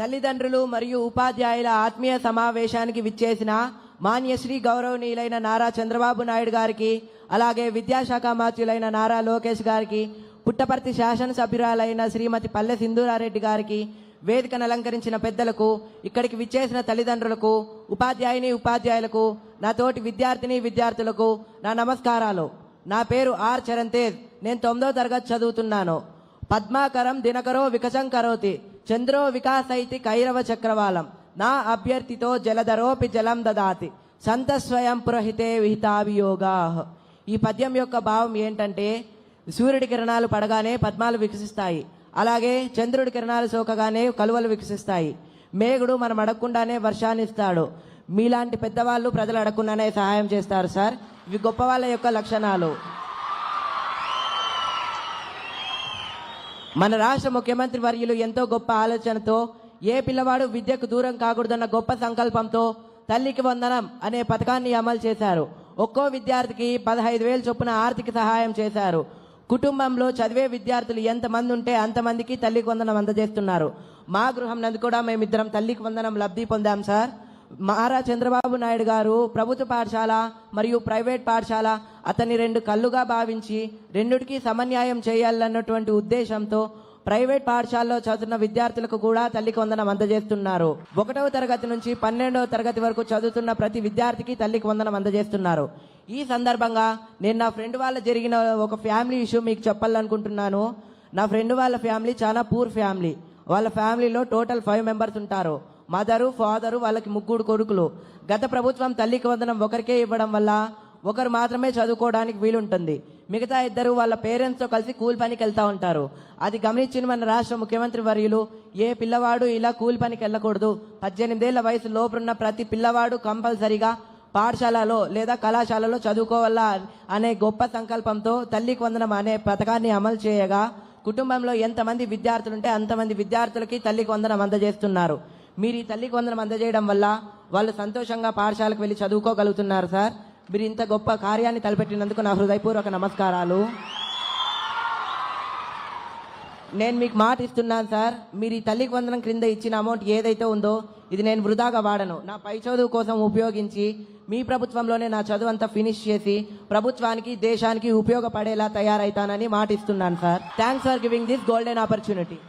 తల్లిదండ్రులు మరియు ఉపాధ్యాయుల ఆత్మీయ సమావేశానికి విచ్చేసిన మాన్యశ్రీ గౌరవనీయులైన నారా చంద్రబాబు నాయుడు గారికి, అలాగే విద్యాశాఖ మంత్రులైన నారా లోకేష్ గారికి, పుట్టపర్తి శాసనసభ్యురాలైన శ్రీమతి పల్లె సింధూరారెడ్డి గారికి, వేదికను అలంకరించిన పెద్దలకు, ఇక్కడికి విచ్చేసిన తల్లిదండ్రులకు, ఉపాధ్యాయులకు, నా తోటి విద్యార్థులకు నా నమస్కారాలు. నా పేరు ఆర్ చరణ్ తేజ్. నేను 9వ తరగతి చదువుతున్నాను. పద్మాకరం దినకరో వికసం కరోతి, చంద్రో వికాసైతి కైరవ చక్రవాలం, నా అభ్యర్థితో జలధరోపి జలం దదాతి, సంత స్వయం పురహితే విహితాభియోగా. ఈ పద్యం యొక్క భావం ఏంటంటే, సూర్యుడి కిరణాలు పడగానే పద్మాలు వికసిస్తాయి, అలాగే చంద్రుడి కిరణాలు సోకగానే కలువలు వికసిస్తాయి. మేఘుడు మనం అడగకుండానే వర్షాన్ని ఇస్తాడు. మీలాంటి పెద్దవాళ్ళు ప్రజలు అడగకుండానే సహాయం చేస్తారు సార్. ఇవి గొప్ప వాళ్ళ యొక్క లక్షణాలు. మన రాష్ట్ర ముఖ్యమంత్రి వర్యులు ఎంతో గొప్ప ఆలోచనతో, ఏ పిల్లవాడు విద్యకు దూరం కాకూడదన్న గొప్ప సంకల్పంతో తల్లికి వందనం అనే పథకాన్ని అమలు చేశారు. ఒక్కో విద్యార్థికి 15,000 చొప్పున ఆర్థిక సహాయం చేశారు. కుటుంబంలో చదివే విద్యార్థులు ఎంతమంది ఉంటే అంతమందికి తల్లికి వందనం అందజేస్తున్నారు. మా గృహం నందు కూడా మేమిద్దరం తల్లికి వందనం లబ్ధి పొందాం సార్. నారా చంద్రబాబు నాయుడు గారు ప్రభుత్వ పాఠశాల మరియు ప్రైవేట్ పాఠశాల అతని 2 కళ్ళుగా భావించి రెండిటికి సమన్యాయం చేయాలన్నటువంటి ఉద్దేశంతో ప్రైవేట్ పాఠశాలలో చదువుతున్న విద్యార్థులకు కూడా తల్లికి వందనం అందజేస్తున్నారు. 1వ తరగతి నుంచి 12వ తరగతి వరకు చదువుతున్న ప్రతి విద్యార్థికి తల్లికి వందనం అందజేస్తున్నారు. ఈ సందర్భంగా నేను నా ఫ్రెండ్ వాళ్ళ జరిగిన ఒక ఫ్యామిలీ ఇష్యూ మీకు చెప్పాలనుకుంటున్నాను. నా ఫ్రెండ్ వాళ్ళ ఫ్యామిలీ చాలా పూర్ ఫ్యామిలీ. వాళ్ళ ఫ్యామిలీలో టోటల్ 5 మెంబర్స్ ఉంటారు. మదరు, ఫాదరు, వాళ్ళకి 3 కొడుకులు. గత ప్రభుత్వం తల్లికి వందనం ఒకరికే ఇవ్వడం వల్ల ఒకరు మాత్రమే చదువుకోవడానికి వీలుంటుంది. మిగతా 2 వాళ్ళ పేరెంట్స్తో కలిసి కూలి పనికి వెళ్తూ ఉంటారు. అది గమనించిన మన రాష్ట్ర ముఖ్యమంత్రి వర్యులు, ఏ పిల్లవాడు ఇలా కూలి పనికి వెళ్ళకూడదు, 18 ఏళ్ల వయసు లోపున్న ప్రతి పిల్లవాడు కంపల్సరిగా పాఠశాలలో లేదా కళాశాలలో చదువుకోవాలా అనే గొప్ప సంకల్పంతో తల్లికి వందనం అనే పథకాన్ని అమలు చేయగా, కుటుంబంలో ఎంతమంది విద్యార్థులుంటే అంతమంది విద్యార్థులకి తల్లికి వందనం అందజేస్తున్నారు. మీరు ఈ తల్లికి వందనం అందజేయడం వల్ల వాళ్ళు సంతోషంగా పాఠశాలకు వెళ్ళి చదువుకోగలుగుతున్నారు సార్. మీరు ఇంత గొప్ప కార్యాన్ని తలపెట్టినందుకు నా హృదయపూర్వక నమస్కారాలు. నేను మీకు మాట ఇస్తున్నాను సార్, మీరు ఈ తల్లికి వందనం క్రింద ఇచ్చిన అమౌంట్ ఏదైతే ఉందో ఇది నేను వృధాగా వాడను. నా పై చదువు కోసం ఉపయోగించి మీ ప్రభుత్వంలోనే నా చదువు అంతా ఫినిష్ చేసి ప్రభుత్వానికి, దేశానికి ఉపయోగపడేలా తయారైతానని మాట ఇస్తున్నాను sir. Thanks for giving this golden opportunity.